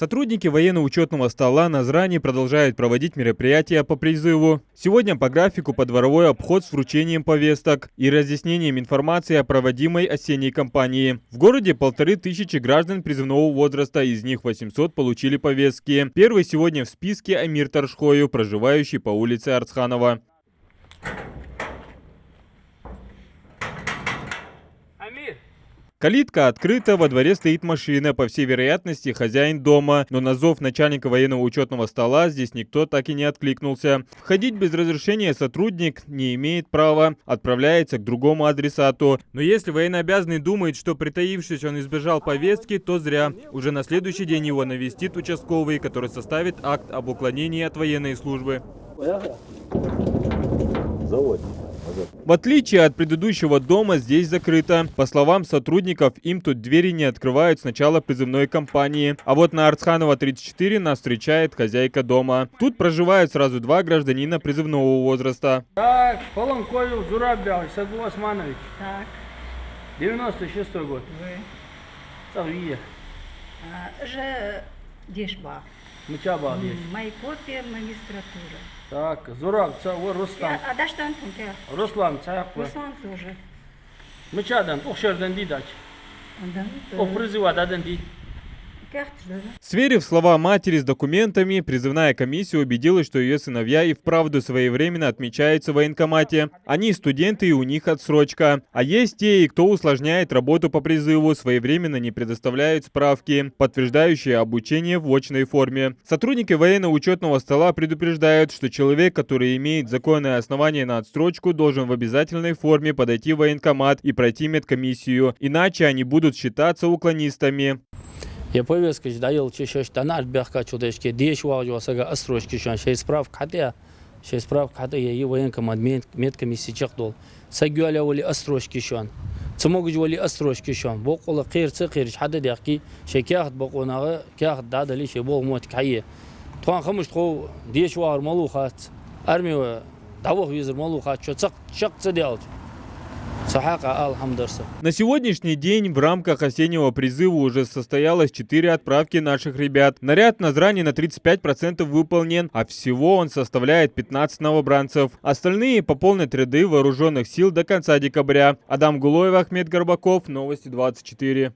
Сотрудники военно-учетного стола Назрани продолжают проводить мероприятия по призыву. Сегодня по графику подворовой обход с вручением повесток и разъяснением информации о проводимой осенней кампании. В городе 1500 граждан призывного возраста, из них 800 получили повестки. Первый сегодня в списке Амир Таршхою, проживающий по улице Арцханова. Калитка открыта, во дворе стоит машина, по всей вероятности хозяин дома, но на зов начальника военного учетного стола здесь никто так и не откликнулся. Входить без разрешения сотрудник не имеет права, отправляется к другому адресату. Но если военнообязанный думает, что притаившись он избежал повестки, то зря. Уже на следующий день его навестит участковый, который составит акт об уклонении от военной службы. В отличие от предыдущего дома, здесь закрыто. По словам сотрудников, им тут двери не открывают с начала призывной кампании. А вот на Арцханова 34 нас встречает хозяйка дома. Тут проживают сразу два гражданина призывного возраста. Так, Полонкоев Зурабял, Саду Османович. Так. 96-й год. Вы. Тавия. Же Дешба. Мчаба есть. Мои копии магистратуры. Так, Зурак, Руслан. А да что он там? Руслан, Цаяк. Руслан тоже. Мчадан, Охшердан Дидач. Да. О призыва Дадан Ди. Сверив слова матери с документами, призывная комиссия убедилась, что ее сыновья и вправду своевременно отмечаются в военкомате. Они студенты, и у них отсрочка. А есть те, кто усложняет работу по призыву, своевременно не предоставляют справки, подтверждающие обучение в очной форме. Сотрудники военно-учетного стола предупреждают, что человек, который имеет законное основание на отсрочку, должен в обязательной форме подойти в военкомат и пройти медкомиссию, иначе они будут считаться уклонистами. Я повестка даил чешешь тонар бяхка чудешки деш вагжосага острочки шан шей справ хатя и военкомат медкомиссии чакдол сагюаля воли острочки шан цмогж воли острочки шан бокола кырцы кырч хада дяки шекяхт боконага кяхт дадали ше бог мот кайе туан хамыш то деш вар малухат армия давох визер малухат чак цадял. На сегодняшний день в рамках осеннего призыва уже состоялось 4 отправки наших ребят. Наряд Назрани на 35% выполнен, а всего он составляет 15 новобранцев. Остальные пополнят ряды вооруженных сил до конца декабря. Адам Гулоев, Ахмед Горбаков, Новости 24.